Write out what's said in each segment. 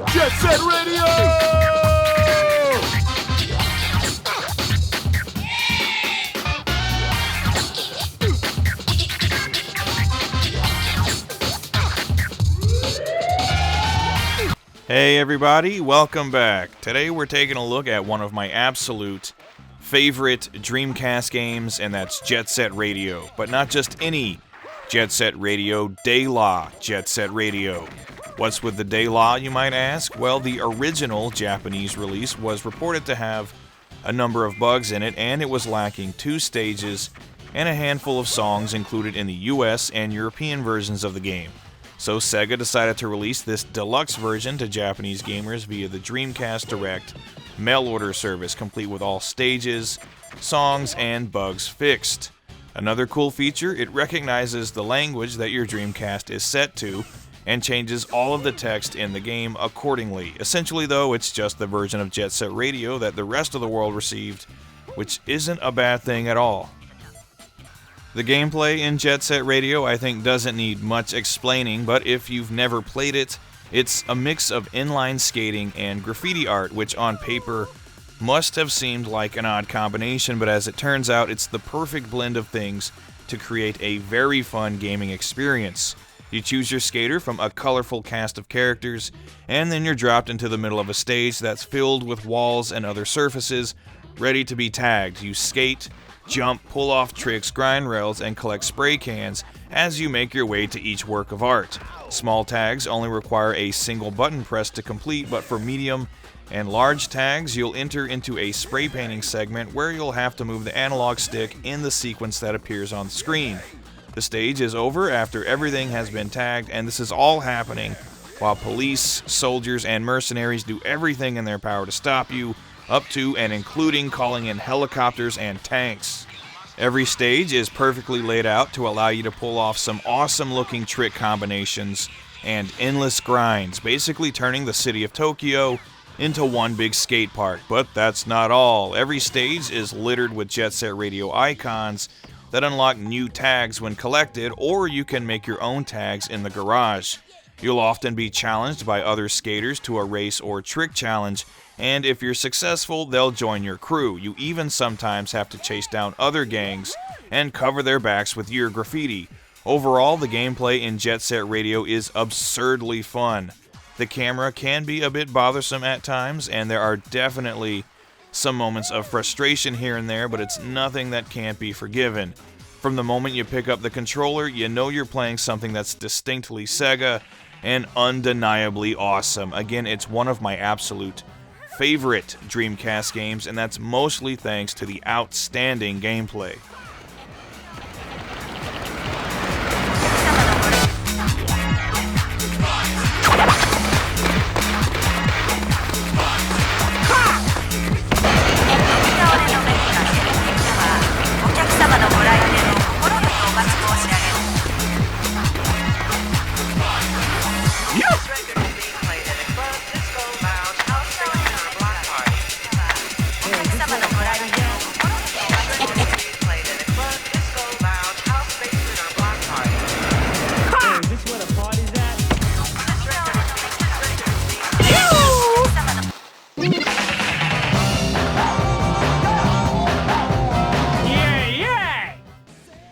Jet Set Radio! Hey everybody, welcome back. Today we're taking a look at one of my absolute favorite Dreamcast games, and that's Jet Set Radio. But not just any Jet Set Radio, deluxe Jet Set Radio. What's with the deluxe, you might ask? Well, the original Japanese release was reported to have a number of bugs in it, and it was lacking 2 stages and a handful of songs included in the US and European versions of the game. So Sega decided to release this deluxe version to Japanese gamers via the Dreamcast Direct mail order service, complete with all stages, songs, and bugs fixed. Another cool feature, it recognizes the language that your Dreamcast is set to and changes all of the text in the game accordingly. Essentially, though, it's just the version of Jet Set Radio that the rest of the world received, which isn't a bad thing at all. The gameplay in Jet Set Radio, I think, doesn't need much explaining, but if you've never played it, it's a mix of inline skating and graffiti art, which on paper must have seemed like an odd combination, but as it turns out, it's the perfect blend of things to create a very fun gaming experience. You choose your skater from a colorful cast of characters, and then you're dropped into the middle of a stage that's filled with walls and other surfaces, ready to be tagged. You skate, jump, pull off tricks, grind rails, and collect spray cans as you make your way to each work of art. Small tags only require a single button press to complete, but for medium and large tags, you'll enter into a spray painting segment where you'll have to move the analog stick in the sequence that appears on the screen. The stage is over after everything has been tagged, and this is all happening while police, soldiers, and mercenaries do everything in their power to stop you, up to and including calling in helicopters and tanks. Every stage is perfectly laid out to allow you to pull off some awesome-looking trick combinations and endless grinds, basically turning the city of Tokyo into one big skate park. But that's not all. Every stage is littered with Jet Set Radio icons that unlock new tags when collected, or you can make your own tags in the garage. You'll often be challenged by other skaters to a race or trick challenge, and if you're successful, they'll join your crew. You even sometimes have to chase down other gangs and cover their backs with your graffiti. Overall, the gameplay in Jet Set Radio is absurdly fun. The camera can be a bit bothersome at times, and there are definitely some moments of frustration here and there, but it's nothing that can't be forgiven. From the moment you pick up the controller, you know you're playing something that's distinctly Sega and undeniably awesome. Again, it's one of my absolute favorite Dreamcast games, and that's mostly thanks to the outstanding gameplay.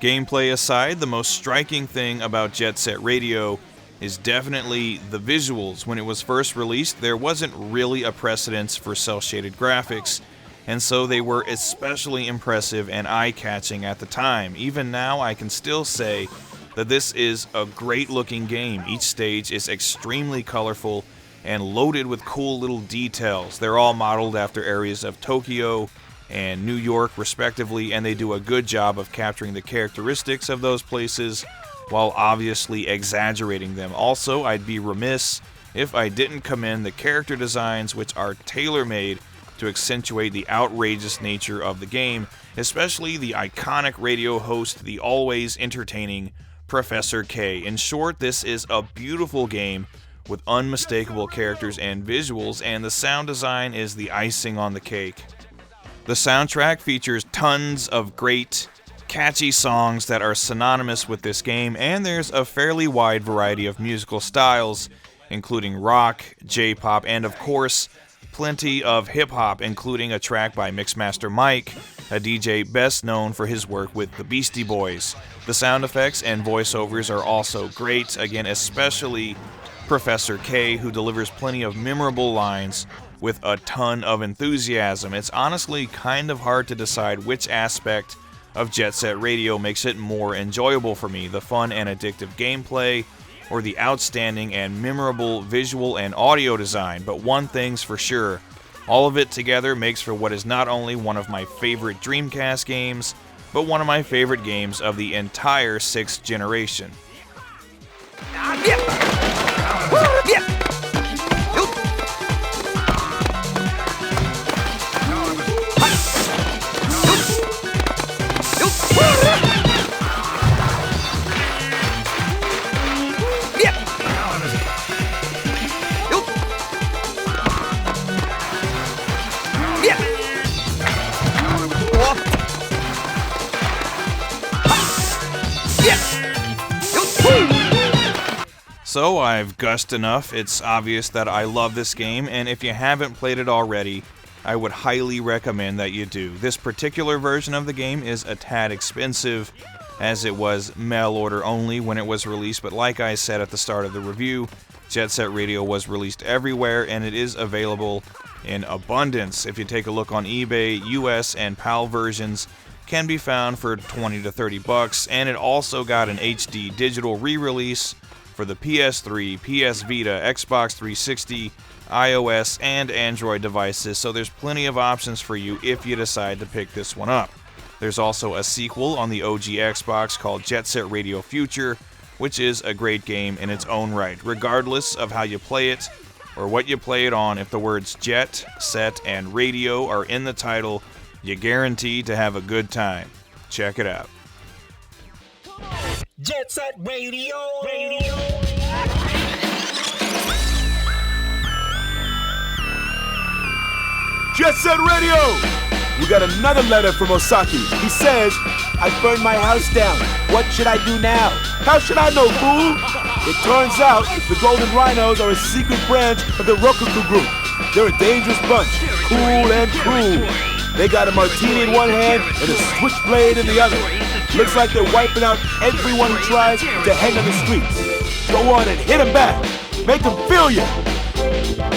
Gameplay aside, the most striking thing about Jet Set Radio is definitely the visuals. When it was first released, there wasn't really a precedence for cel-shaded graphics, and so they were especially impressive and eye-catching at the time. Even now, I can still say that this is a great-looking game. Each stage is extremely colorful and loaded with cool little details. They're all modeled after areas of Tokyo and New York, respectively, and they do a good job of capturing the characteristics of those places while obviously exaggerating them. Also, I'd be remiss if I didn't commend the character designs, which are tailor-made to accentuate the outrageous nature of the game, especially the iconic radio host, the always entertaining Professor K. In short, this is a beautiful game with unmistakable characters and visuals, and the sound design is the icing on the cake. The soundtrack features tons of great, catchy songs that are synonymous with this game, and there's a fairly wide variety of musical styles including rock, J-pop, and of course, plenty of hip-hop, including a track by Mixmaster Mike, a DJ best known for his work with the Beastie Boys. The sound effects and voiceovers are also great, again, especially Professor K, who delivers plenty of memorable lines with a ton of enthusiasm. It's honestly kind of hard to decide which aspect of Jet Set Radio makes it more enjoyable for me, the fun and addictive gameplay, or the outstanding and memorable visual and audio design. But one thing's for sure, all of it together makes for what is not only one of my favorite Dreamcast games, but one of my favorite games of the entire 6th generation. So I've gushed enough. It's obvious that I love this game, and if you haven't played it already, I would highly recommend that you do. This particular version of the game is a tad expensive, as it was mail order only when it was released, but like I said at the start of the review, Jet Set Radio was released everywhere, and it is available in abundance. If you take a look on eBay, US and PAL versions can be found for $20 to $30, and it also got an HD digital re-release for the PS3, PS Vita, Xbox 360, iOS, and Android devices, so there's plenty of options for you if you decide to pick this one up. There's also a sequel on the OG Xbox called Jet Set Radio Future, which is a great game in its own right. Regardless of how you play it, or what you play it on, if the words Jet, Set, and Radio are in the title, you're guaranteed to have a good time. Check it out. Jet Set Radio. Jet Set Radio! We got another letter from Osaki. He says, I burned my house down. What should I do now? How should I know, fool? It turns out the Golden Rhinos are a secret branch of the Rokuku group. They're a dangerous bunch, cool and cruel. They got a martini in one hand and a switchblade in the other. Looks like they're wiping out everyone who tries to hang on the streets. Go on and hit them back. Make them feel you.